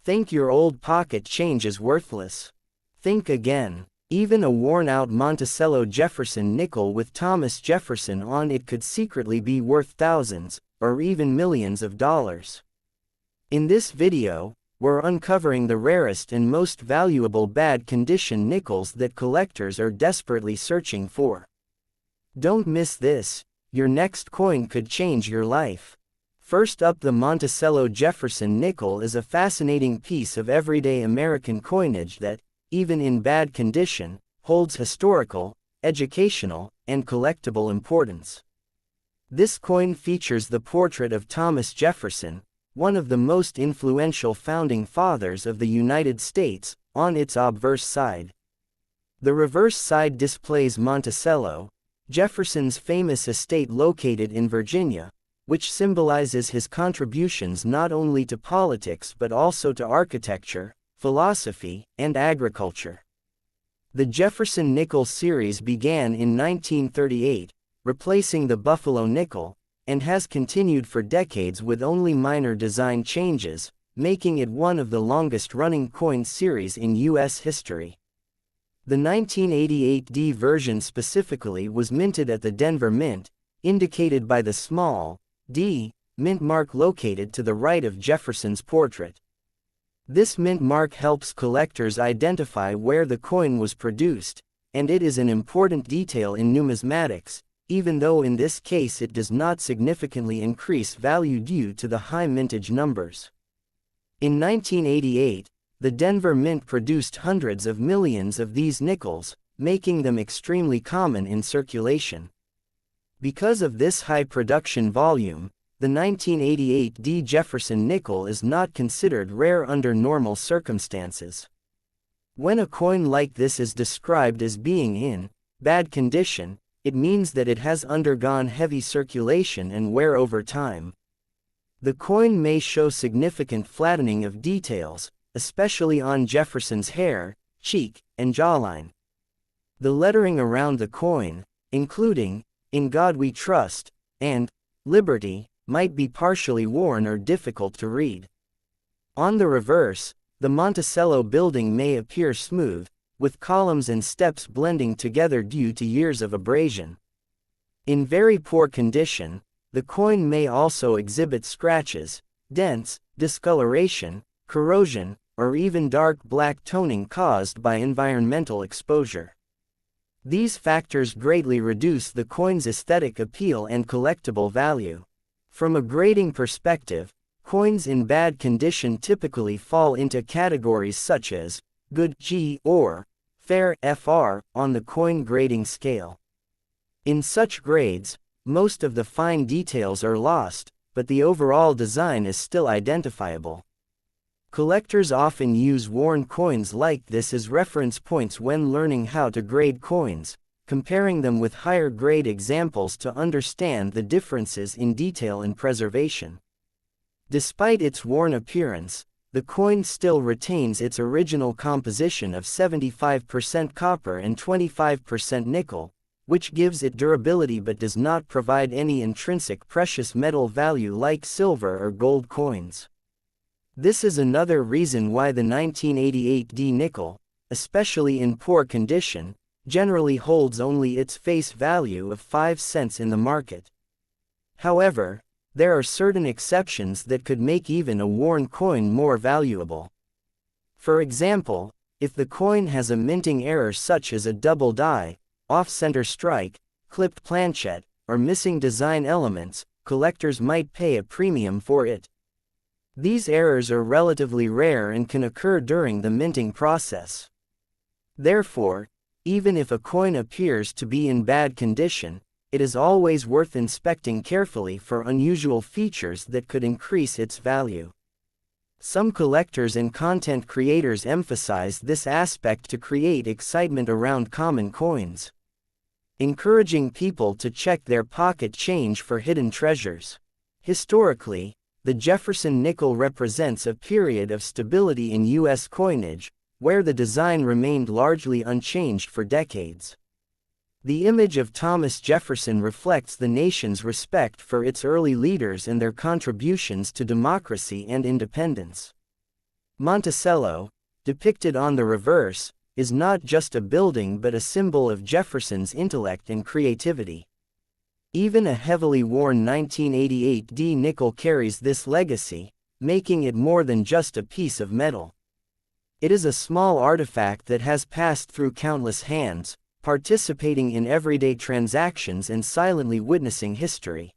Think your old pocket change is worthless? Think again. Even a worn-out Monticello Jefferson nickel with Thomas Jefferson on it could secretly be worth thousands, or even millions of dollars. In this video, we're uncovering the rarest and most valuable bad-condition nickels that collectors are desperately searching for. Don't miss this. Your next coin could change your life. First up, the Monticello Jefferson nickel is a fascinating piece of everyday American coinage that, even in bad condition, holds historical, educational, and collectible importance. This coin features the portrait of Thomas Jefferson, one of the most influential founding fathers of the United States, on its obverse side. The reverse side displays Monticello, Jefferson's famous estate located in Virginia, which symbolizes his contributions not only to politics but also to architecture, philosophy, and agriculture. The Jefferson Nickel series began in 1938, replacing the Buffalo nickel, and has continued for decades with only minor design changes, making it one of the longest-running coin series in U.S. history. The 1988D version specifically was minted at the Denver Mint, indicated by the small D mint mark located to the right of Jefferson's portrait. This mint mark helps collectors identify where the coin was produced, and it is an important detail in numismatics, even though in this case it does not significantly increase value due to the high mintage numbers. In 1988, the Denver Mint produced hundreds of millions of these nickels, making them extremely common in circulation. Because of this high production volume, the 1988D Jefferson nickel is not considered rare under normal circumstances. When a coin like this is described as being in bad condition, it means that it has undergone heavy circulation and wear over time. The coin may show significant flattening of details, especially on Jefferson's hair, cheek, and jawline. The lettering around the coin, including "In God We Trust" and "Liberty," might be partially worn or difficult to read. On the reverse, the Monticello building may appear smooth, with columns and steps blending together due to years of abrasion. In very poor condition, the coin may also exhibit scratches, dents, discoloration, corrosion, or even dark black toning caused by environmental exposure. These factors greatly reduce the coin's aesthetic appeal and collectible value. From a grading perspective, coins in bad condition typically fall into categories such as good G or fair FR on the coin grading scale. In such grades, most of the fine details are lost, but the overall design is still identifiable. Collectors often use worn coins like this as reference points when learning how to grade coins, comparing them with higher grade examples to understand the differences in detail and preservation. Despite its worn appearance, the coin still retains its original composition of 75% copper and 25% nickel, which gives it durability but does not provide any intrinsic precious metal value like silver or gold coins. This is another reason why the 1988D nickel, especially in poor condition, generally holds only its face value of 5 cents in the market. However, there are certain exceptions that could make even a worn coin more valuable. For example, if the coin has a minting error such as a double die, off-center strike, clipped planchet, or missing design elements, collectors might pay a premium for it. These errors are relatively rare and can occur during the minting process. Therefore, even if a coin appears to be in bad condition, it is always worth inspecting carefully for unusual features that could increase its value. Some collectors and content creators emphasize this aspect to create excitement around common coins, encouraging people to check their pocket change for hidden treasures. Historically, the Jefferson nickel represents a period of stability in U.S. coinage, where the design remained largely unchanged for decades. The image of Thomas Jefferson reflects the nation's respect for its early leaders and their contributions to democracy and independence. Monticello, depicted on the reverse, is not just a building but a symbol of Jefferson's intellect and creativity. Even a heavily worn 1988 nickel carries this legacy, making it more than just a piece of metal. It is a small artifact that has passed through countless hands, participating in everyday transactions and silently witnessing history.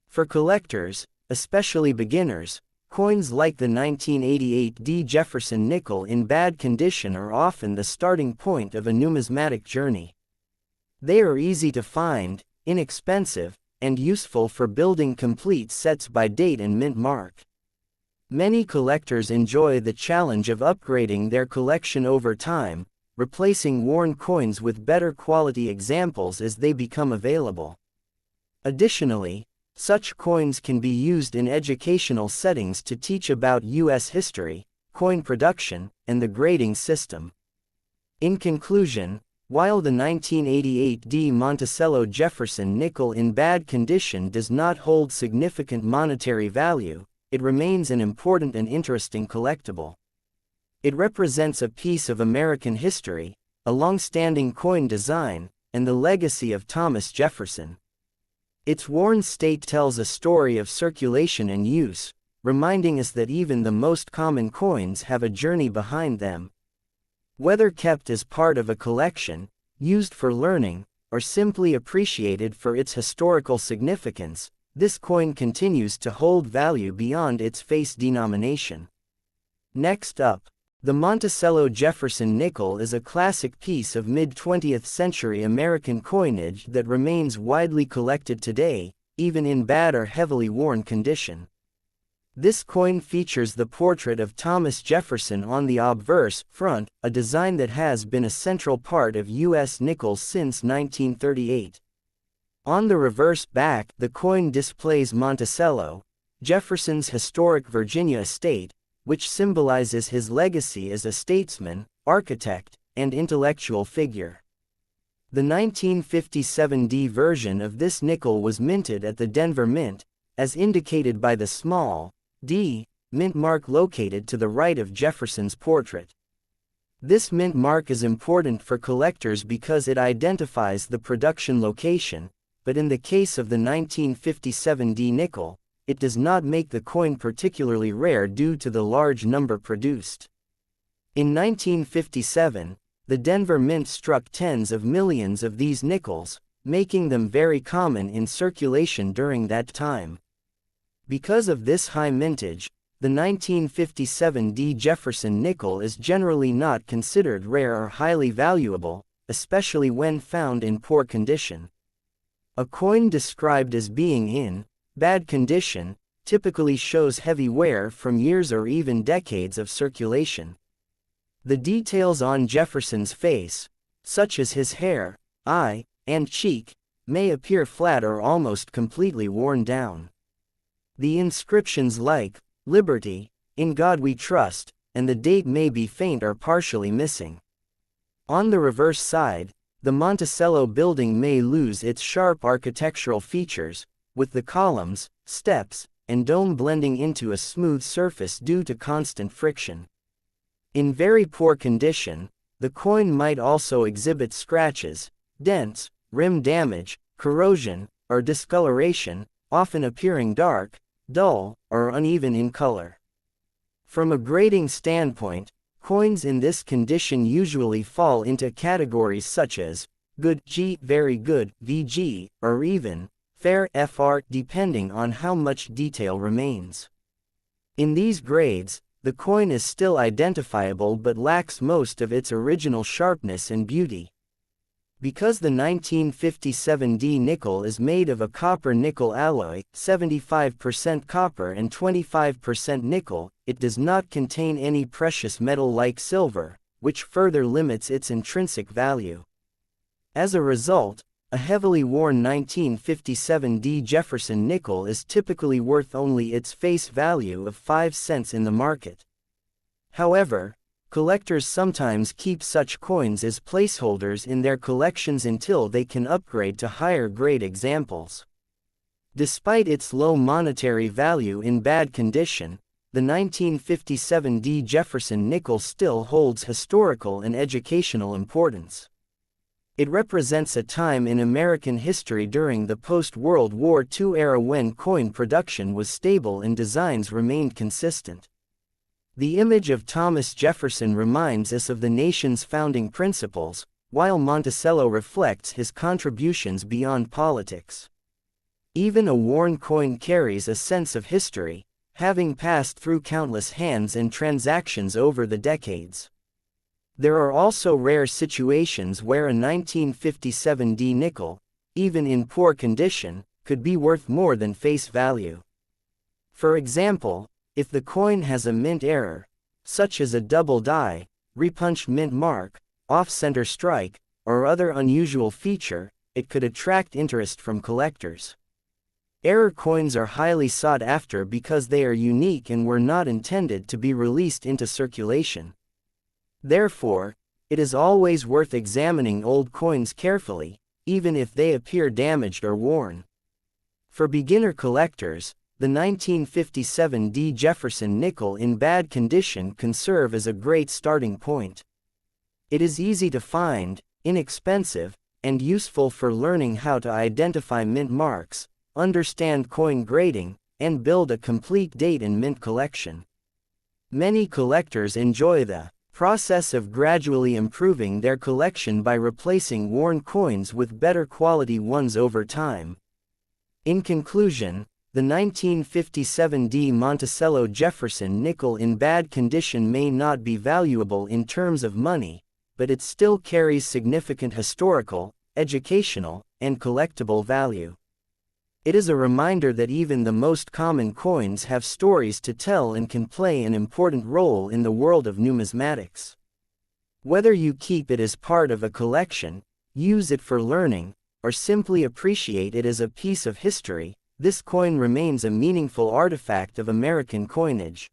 For collectors, especially beginners, coins like the 1988 Jefferson Nickel in bad condition are often the starting point of a numismatic journey. They are easy to find, inexpensive, and useful for building complete sets by date and mint mark. Many collectors enjoy the challenge of upgrading their collection over time, replacing worn coins with better quality examples as they become available. Additionally, such coins can be used in educational settings to teach about U.S. history, coin production, and the grading system. In conclusion, while the 1988 Monticello Jefferson Nickel in bad condition does not hold significant monetary value, it remains an important and interesting collectible. It represents a piece of American history, a long-standing coin design, and the legacy of Thomas Jefferson. Its worn state tells a story of circulation and use, reminding us that even the most common coins have a journey behind them. Whether kept as part of a collection, used for learning, or simply appreciated for its historical significance, this coin continues to hold value beyond its face denomination. Next up, the Monticello Jefferson Nickel is a classic piece of mid-20th century American coinage that remains widely collected today, even in bad or heavily worn condition. This coin features the portrait of Thomas Jefferson on the obverse front, a design that has been a central part of U.S. nickels since 1938. On the reverse back, the coin displays Monticello, Jefferson's historic Virginia estate, which symbolizes his legacy as a statesman, architect, and intellectual figure. The 1957 version of this nickel was minted at the Denver Mint, as indicated by the small D mint mark located to the right of Jefferson's portrait. This mint mark is important for collectors because it identifies the production location, but in the case of the 1957 nickel, it does not make the coin particularly rare due to the large number produced. In 1957, the Denver Mint struck tens of millions of these nickels, making them very common in circulation during that time. Because of this high mintage, the 1957 Jefferson Nickel is generally not considered rare or highly valuable, especially when found in poor condition. A coin described as being in bad condition typically shows heavy wear from years or even decades of circulation. The details on Jefferson's face, such as his hair, eye, and cheek, may appear flat or almost completely worn down. The inscriptions like "Liberty," "In God We Trust," and the date may be faint or partially missing. On the reverse side, the Monticello building may lose its sharp architectural features, with the columns, steps, and dome blending into a smooth surface due to constant friction. In very poor condition, the coin might also exhibit scratches, dents, rim damage, corrosion, or discoloration, often appearing dark, dull, or uneven in color. From a grading standpoint, coins in this condition usually fall into categories such as good G, very good VG, or even fair FR, depending on how much detail remains. In these grades, the coin is still identifiable but lacks most of its original sharpness and beauty. Because the 1957 nickel is made of a copper-nickel alloy, 75% copper and 25% nickel, it does not contain any precious metal like silver, which further limits its intrinsic value. As a result, a heavily worn 1957 Jefferson Nickel is typically worth only its face value of 5 cents in the market. However, collectors sometimes keep such coins as placeholders in their collections until they can upgrade to higher grade examples. Despite its low monetary value in bad condition, the 1957 Jefferson Nickel still holds historical and educational importance. It represents a time in American history during the post-World War II era when coin production was stable and designs remained consistent. The image of Thomas Jefferson reminds us of the nation's founding principles, while Monticello reflects his contributions beyond politics. Even a worn coin carries a sense of history, having passed through countless hands and transactions over the decades. There are also rare situations where a 1957 nickel, even in poor condition, could be worth more than face value. For example, if the coin has a mint error, such as a double die, repunched mint mark, off-center strike, or other unusual feature, it could attract interest from collectors. Error coins are highly sought after because they are unique and were not intended to be released into circulation. Therefore, it is always worth examining old coins carefully, even if they appear damaged or worn. For beginner collectors, the 1957 Jefferson Nickel in bad condition can serve as a great starting point. It is easy to find, inexpensive, and useful for learning how to identify mint marks, understand coin grading, and build a complete date and mint collection. Many collectors enjoy the process of gradually improving their collection by replacing worn coins with better quality ones over time. In conclusion, the 1957 Monticello Jefferson Nickel in bad condition may not be valuable in terms of money, but it still carries significant historical, educational, and collectible value. It is a reminder that even the most common coins have stories to tell and can play an important role in the world of numismatics. Whether you keep it as part of a collection, use it for learning, or simply appreciate it as a piece of history, this coin remains a meaningful artifact of American coinage.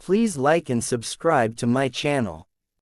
Please like and subscribe to my channel.